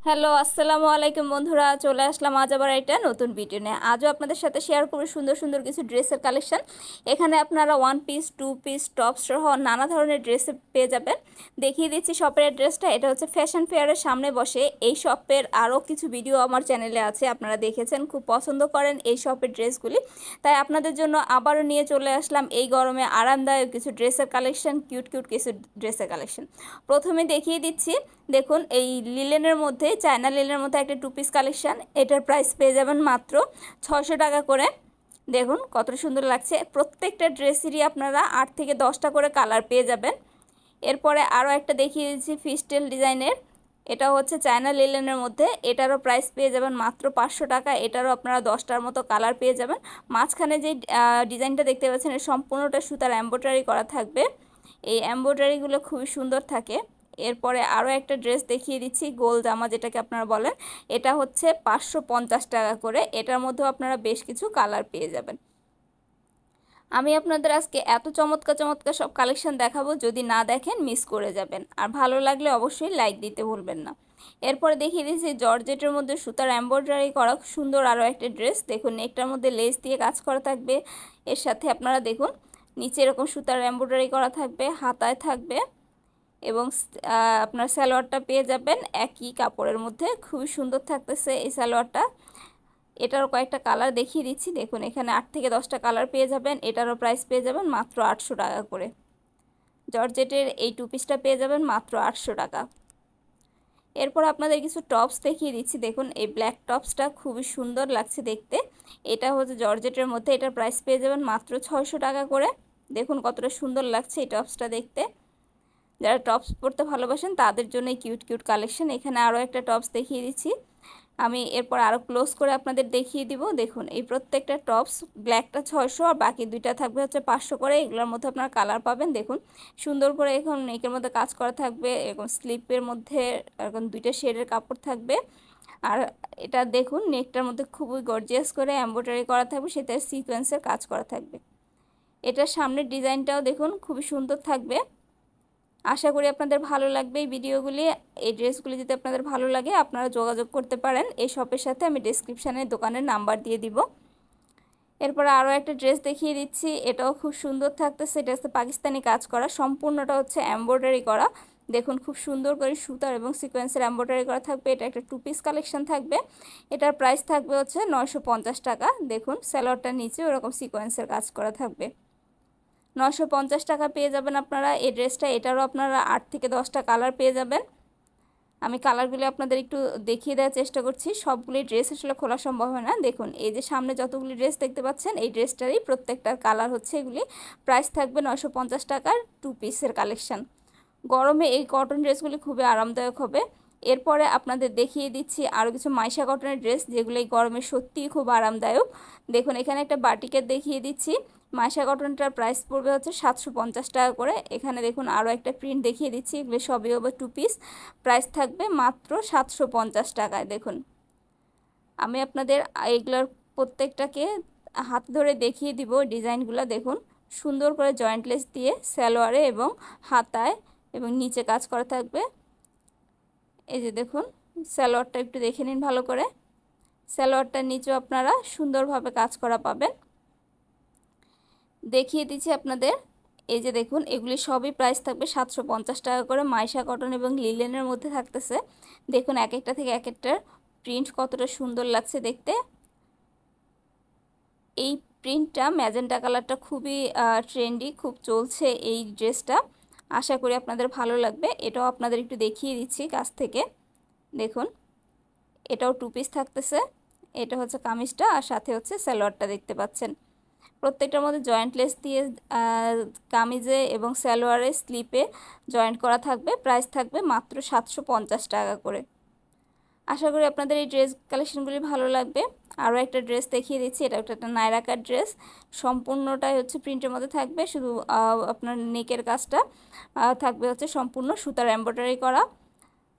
Hello আসসালামু আলাইকুম বন্ধুরা, চলে আসলাম আজ আবার একটা নতুন ভিডিও নিয়ে। আজও আপনাদের সাথে শেয়ার করব সুন্দর সুন্দর কিছু ড্রেসের কালেকশন। এখানে আপনারা one piece, two piece, top সহ নানা ধরনের ড্রেস পেয়ে যাবেন। দেখিয়ে দিচ্ছি শপের অ্যাড্রেসটা। এটা হচ্ছে ফ্যাশন ফেয়ারের সামনে বসে। এই শপের আরও কিছু ভিডিও আমার চ্যানেলে আছে, আপনারা দেখেছেন, খুব পছন্দ করেন এই শপের ড্রেসগুলি। তাই আপনাদের জন্য আবারও নিয়ে চলে আসলাম এই গরমে আরামদায়ক কিছু ড্রেসের কালেকশন, কিউট কিউট কিছু ড্রেসের কালেকশন। প্রথমে দেখিয়ে দিচ্ছি, দেখুন এই লিলেনের মধ্যে, চায়না লিলেনের মধ্যে একটা টু পিস কালেকশান। এটার প্রাইস পেয়ে যাবেন মাত্র 600 টাকা করে। দেখুন কত সুন্দর লাগছে। প্রত্যেকটা ড্রেসেরই আপনারা 8 থেকে 10টা করে কালার পেয়ে যাবেন। এরপরে আরও একটা দেখিয়ে দিচ্ছি ফিস্টেল ডিজাইনের। এটা হচ্ছে চায়না লিলেনের মধ্যে। এটারও প্রাইস পেয়ে যাবেন মাত্র 500 টাকা। এটারও আপনারা 10টার মতো কালার পেয়ে যাবেন। মাঝখানে যে ডিজাইনটা দেখতে পাচ্ছেন, এর সম্পূর্ণটা সুতার এমব্রয়ডারি করা থাকবে। এই এমব্রয়ডারিগুলো খুবই সুন্দর থাকে। এরপরে আরও একটা ড্রেস দেখিয়ে দিচ্ছি, গোল জামা যেটাকে আপনারা বলেন। এটা হচ্ছে 550 টাকা করে। এটার মধ্যেও আপনারা বেশ কিছু কালার পেয়ে যাবেন। আমি আপনাদের আজকে এত চমৎকার চমৎকার সব কালেকশন দেখাবো, যদি না দেখেন মিস করে যাবেন। আর ভালো লাগলে অবশ্যই লাইক দিতে ভুলবেন না। এরপরে দেখিয়ে দিচ্ছি জর্জেটের মধ্যে সুতার এমব্রয়ডারি করা সুন্দর আরও একটা ড্রেস। দেখুন নেকটার মধ্যে লেস দিয়ে কাজ করা থাকবে। এর সাথে আপনারা দেখুন নিচে এরকম সুতার এমব্রয়ডারি করা থাকবে, হাতায় থাকবে এবং আপনার সালোয়ারটা পেয়ে যাবেন একই কাপড়ের মধ্যে। খুবই সুন্দর থাকতেছে এই সালোয়ারটা। এটারও কয়েকটা কালার দেখিয়ে দিচ্ছি। দেখুন এখানে 8 থেকে 10টা কালার পেয়ে যাবেন। এটারও প্রাইস পেয়ে যাবেন মাত্র 800 টাকা করে। জর্জেটের এই টু পিসটা পেয়ে যাবেন মাত্র 800 টাকা। এরপর আপনাদের কিছু টপস দেখিয়ে দিচ্ছি। দেখুন এই ব্ল্যাক টপসটা খুবই সুন্দর লাগছে দেখতে। এটা হচ্ছে জর্জেটের মধ্যে। এটার প্রাইস পেয়ে যাবেন মাত্র 600 টাকা করে। দেখুন কতটা সুন্দর লাগছে এই টপসটা দেখতে। যারা টপস পরতে ভালোবাসেন তাদের জন্য কিউট কিউট কালেকশন। এখানে আরও একটা টপস দেখিয়ে দিচ্ছি আমি। এরপর আরও ক্লোজ করে আপনাদের দেখিয়ে দিব। দেখুন এই প্রত্যেকটা টপস, ব্ল্যাকটা 600 আর বাকি দুইটা থাকবে হচ্ছে 500 করে। এগুলোর মধ্যে আপনারা কালার পাবেন। দেখুন সুন্দর করে এখন নেকের মধ্যে কাজ করা থাকবে, এরকম স্লিপের মধ্যে এরকম দুইটা শেডের কাপড় থাকবে। আর এটা দেখুন নেকটার মধ্যে খুবই গর্জিয়াস করে এমব্রয়ডারি করা থাকবে, সেটা সিকোয়েন্সের কাজ করা থাকবে। এটার সামনের ডিজাইনটাও দেখুন খুবই সুন্দর থাকবে। আশা করি আপনাদের ভালো লাগবে এই ভিডিওগুলি। এই ড্রেসগুলি যদি আপনাদের ভালো লাগে আপনারা যোগাযোগ করতে পারেন এই শপের সাথে। আমি ডেসক্রিপশানে দোকানের নাম্বার দিয়ে দিব। এরপর আরও একটা ড্রেস দেখিয়ে দিচ্ছি। এটাও খুব সুন্দর থাকতেছে। এটা হচ্ছে পাকিস্তানি কাজ করা, সম্পূর্ণটা হচ্ছে এমব্রয়ডারি করা। দেখুন খুব সুন্দর করে সুতার এবং সিকোয়েন্সের এমব্রয়ডারি করা থাকবে। এটা একটা টু পিস কালেকশন থাকবে। এটার প্রাইস থাকবে হচ্ছে 950 টাকা। দেখুন সালোয়ারটার নিচে ওরকম সিকোয়েন্সের কাজ করা থাকবে। 950 টাকা পেয়ে যাবেন আপনারা এই ড্রেসটা। এটারও আপনারা 8 থেকে 10টা কালার পেয়ে যাবেন। আমি কালারগুলি আপনাদের একটু দেখিয়ে দেওয়ার চেষ্টা করছি। সবগুলি ড্রেস আসলে খোলা সম্ভব হয় না। দেখুন এই যে সামনে যতগুলি ড্রেস দেখতে পাচ্ছেন, এই ড্রেসটারই প্রত্যেকটার কালার হচ্ছে এগুলি। প্রাইস থাকবে 950 টাকার টু পিসের কালেকশন। গরমে এই কটন ড্রেসগুলি খুবই আরামদায়ক হবে। এরপরে আপনাদের দেখিয়ে দিচ্ছি আরও কিছু মাইশা কটনের ড্রেস, যেগুলো এই গরমে সত্যিই খুব আরামদায়ক। দেখুন এখানে একটা বাটিকের দেখিয়ে দিচ্ছি। মাইশা কটনটার প্রাইস পড়বে হচ্ছে 750 টাকা করে। এখানে দেখুন আরও একটা প্রিন্ট দেখিয়ে দিচ্ছি, এগুলো সবই হবে টু পিস। প্রাইস থাকবে মাত্র 750 টাকায়। দেখুন আমি আপনাদের এগুলোর প্রত্যেকটাকে হাত ধরে দেখিয়ে দিব ডিজাইনগুলো। দেখুন সুন্দর করে জয়েন্টলেস দিয়ে সালোয়ারে এবং হাতায় এবং নিচে কাজ করা থাকবে। এই যে দেখুন সালোয়ারটা একটু দেখে নিন ভালো করে। সালোয়ারটার নিচেও আপনারা সুন্দরভাবে কাজ করা পাবেন। দেখিয়ে দিচ্ছি আপনাদের। এই যে দেখুন এগুলি সবই প্রাইস থাকবে 750 টাকা করে। মাইশা কটন এবং লিলেনের মধ্যে থাকতেছে। দেখুন এক একটা থেকে এক একটার প্রিন্ট কতটা সুন্দর লাগছে দেখতে। এই প্রিন্টটা ম্যাজেন্টা কালারটা খুবই ট্রেন্ডি, খুব চলছে এই ড্রেসটা। আশা করি আপনাদের ভালো লাগবে। এটাও আপনাদের একটু দেখিয়ে দিচ্ছি কাছ থেকে। দেখুন এটাও টু পিস থাকতেছে। এটা হচ্ছে কামিজটা আর সাথে হচ্ছে সালোয়ারটা দেখতে পাচ্ছেন। প্রত্যেকটার মধ্যে জয়েন্টলেস দিয়ে কামিজে এবং সালোয়ারে স্লিপে জয়েন্ট করা থাকবে। প্রাইস থাকবে মাত্র 750 টাকা করে। আশা করি আপনাদের এই ড্রেস কালেকশনগুলি ভালো লাগবে। আরও একটা ড্রেস দেখিয়ে দিচ্ছি। এটা একটা নায়রা কাট ড্রেস, সম্পূর্ণটাই হচ্ছে প্রিন্টের মধ্যে থাকবে। শুধু আপনার নেকের কাজটা থাকবে হচ্ছে সম্পূর্ণ সুতার এমব্রয়ডারি করা।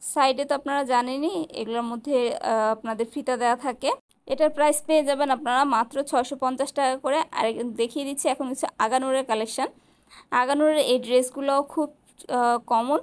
সাইডে তো আপনারা জানেনই এগুলোর মধ্যে আপনাদের ফিতা দেওয়া থাকে। এটার প্রাইস পেয়ে যাবেন আপনারা মাত্র 650 টাকা করে। আর দেখিয়ে দিচ্ছি এখন হচ্ছে আগানুরের কালেকশান। আগানুরের এই ড্রেসগুলোও খুব কমন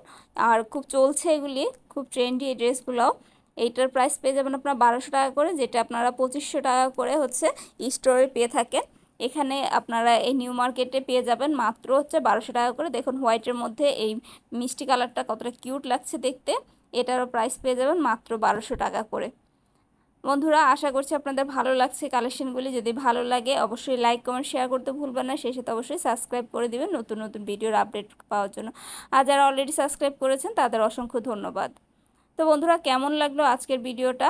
আর খুব চলছে, এগুলি খুব ট্রেন্ডি এই ড্রেসগুলোও। এইটার প্রাইস পেয়ে যাবেন আপনারা 1200 টাকা করে, যেটা আপনারা 2500 টাকা করে হচ্ছে স্টোরে পেয়ে থাকেন। এখানে আপনারা এই নিউ মার্কেটে পেয়ে যাবেন মাত্র হচ্ছে 1200 টাকা করে। দেখুন হোয়াইটের মধ্যে এই মিষ্টি কালারটা কতটা কিউট লাগছে দেখতে। এটারও প্রাইস পেয়ে যাবেন মাত্র 1200 টাকা করে। বন্ধুরা আশা করছি আপনাদের ভালো লাগছে কালেকশনগুলি। যদি ভালো লাগে অবশ্যই লাইক কমেন্ট শেয়ার করতে ভুলবেন না। সেই সাথে অবশ্যই সাবস্ক্রাইব করে দিবেন নতুন নতুন ভিডিওর আপডেট পাওয়ার জন্য। আর যারা অলরেডি সাবস্ক্রাইব করেছেন তাদের অসংখ্য ধন্যবাদ। তো বন্ধুরা কেমন লাগলো আজকের ভিডিওটা?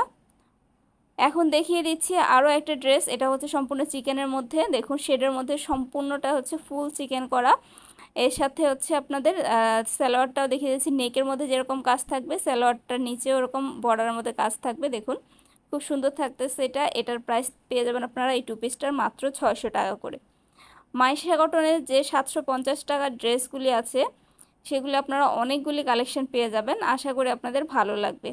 এখন দেখিয়ে দিচ্ছি আরও একটা ড্রেস। এটা হচ্ছে সম্পূর্ণ চিকেনের মধ্যে, দেখুন শেডের মধ্যে সম্পূর্ণটা হচ্ছে ফুল চিকেন করা। এর সাথে হচ্ছে আপনাদের সালোয়ারটাও দেখিয়ে দিচ্ছি। নেকের মধ্যে যেরকম কাজ থাকবে সালোয়ারটার নিচেও ওরকম বর্ডারের মধ্যে কাজ থাকবে। দেখুন খুব সুন্দর থাকতেছে এটা। এটার প্রাইস পেয়ে যাবেন আপনারা এই টু পিসটার মাত্র 600 টাকা করে। মাইশা কটনের যে 750 টাকার ড্রেসগুলি আছে সেগুলি আপনারা অনেকগুলি কালেকশন পেয়ে যাবেন। আশা করি আপনাদের ভালো লাগবে।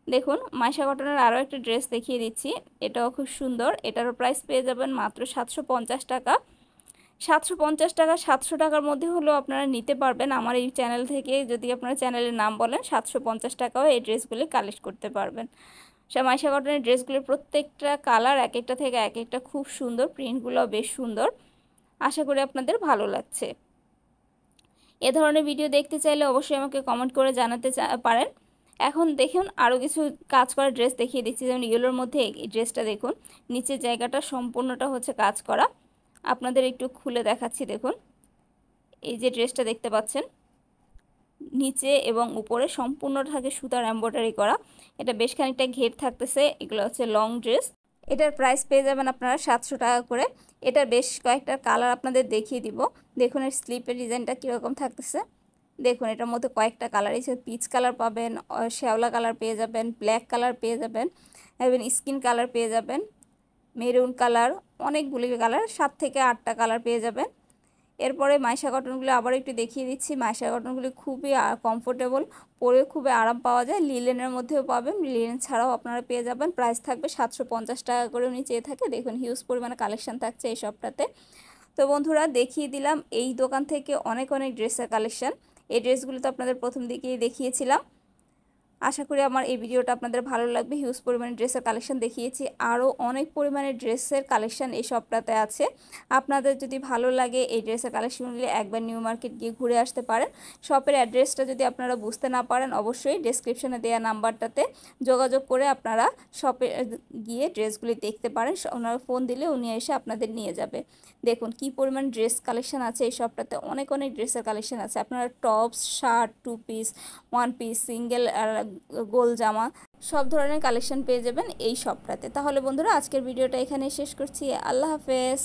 দেখুন মাইশা কটনের আরও একটা ড্রেস দেখিয়ে দিচ্ছি, এটাও খুব সুন্দর। এটারও প্রাইস পেয়ে যাবেন মাত্র 750 টাকা। 750 টাকা 700 টাকার মধ্যে হলেও আপনারা নিতে পারবেন আমার এই চ্যানেল থেকে। যদি আপনারা চ্যানেলের নাম বলেন 750 টাকাও এই ড্রেসগুলি কালেক্ট করতে পারবেন। মাইশা কটনের ড্রেসগুলির প্রত্যেকটা কালার এক একটা থেকে এক একটা খুব সুন্দর, প্রিন্টগুলোও বেশ সুন্দর। আশা করি আপনাদের ভালো লাগছে। এ ধরনের ভিডিও দেখতে চাইলে অবশ্যই আমাকে কমেন্ট করে জানাতে পারেন। এখন দেখুন আরও কিছু কাজ করা ড্রেস দেখিয়ে দিচ্ছি। যেমন ইয়েলোর মধ্যে এই ড্রেসটা দেখুন, নিচের জায়গাটা সম্পূর্ণটা হচ্ছে কাজ করা। আপনাদের একটু খুলে দেখাচ্ছি। দেখুন এই যে ড্রেসটা দেখতে পাচ্ছেন, নিচে এবং উপরে সম্পূর্ণটাকে সুতার এমব্রয়ডারি করা। এটা বেশ খানিকটা ঘের থাকতেছে। এগুলো হচ্ছে লং ড্রেস। এটার প্রাইস পেয়ে যাবেন আপনারা 700 টাকা করে। এটার বেশ কয়েকটা কালার আপনাদের দেখিয়ে দিব। দেখুন এর স্লিপের ডিজাইনটা কীরকম থাকতেছে। দেখুন এটার মধ্যে কয়েকটা কালার আছে, পিচ কালার পাবেন, শ্যাওলা কালার পেয়ে যাবেন, ব্ল্যাক কালার পেয়ে যাবেন, এবং স্কিন কালার পেয়ে যাবেন, মেরুন কালার, অনেকগুলি কালার 7 থেকে 8টা কালার পেয়ে যাবেন। এরপরে মাইশা কটনগুলো আবার একটু দেখিয়ে দিচ্ছি। মাইশা কটনগুলি খুবই কমফোর্টেবল, পরে খুবই আরাম পাওয়া যায়। লিলেনের মধ্যেও পাবেন, লিলেন ছাড়াও আপনারা পেয়ে যাবেন। প্রাইস থাকবে 750 টাকা করে উনি চেয়ে থাকে। দেখুন হিউজ পরিমাণে কালেকশন থাকছে এই সবটাতে। তো বন্ধুরা দেখিয়ে দিলাম এই দোকান থেকে অনেক অনেক ড্রেসের কালেকশন। এই ড্রেসগুলো তো আপনাদের প্রথম দিকেই দেখিয়েছিলাম। আশা করি আমার এই ভিডিওটা আপনাদের ভালো লাগবে। হিউজ পরিমাণে ড্রেসের কালেকশন দেখিয়েছি, আরও অনেক পরিমাণে ড্রেসের কালেকশন এই শপটাতে আছে। আপনাদের যদি ভালো লাগে এই ড্রেসের কালেকশনগুলি একবার নিউ মার্কেট গিয়ে ঘুরে আসতে পারেন। শপের অ্যাড্রেসটা যদি আপনারা বুঝতে না পারেন অবশ্যই ডেসক্রিপশনে দেওয়া নাম্বারটাতে যোগাযোগ করে আপনারা শপে গিয়ে ড্রেসগুলি দেখতে পারেন। ওনারা ফোন দিলে উনি এসে আপনাদের নিয়ে যাবে। দেখুন কি পরিমাণ ড্রেস কালেকশন আছে এই শপটাতে, অনেক অনেক ড্রেসের কালেকশন আছে। আপনারা tops, shirt, two piece, one piece, single আর গোল জামা সব ধরনের কালেকশন পেয়ে যাবেন এই শপটাতে। তাহলে বন্ধুরা আজকের ভিডিওটা এখানেই শেষ করছি। আল্লাহ হাফেজ।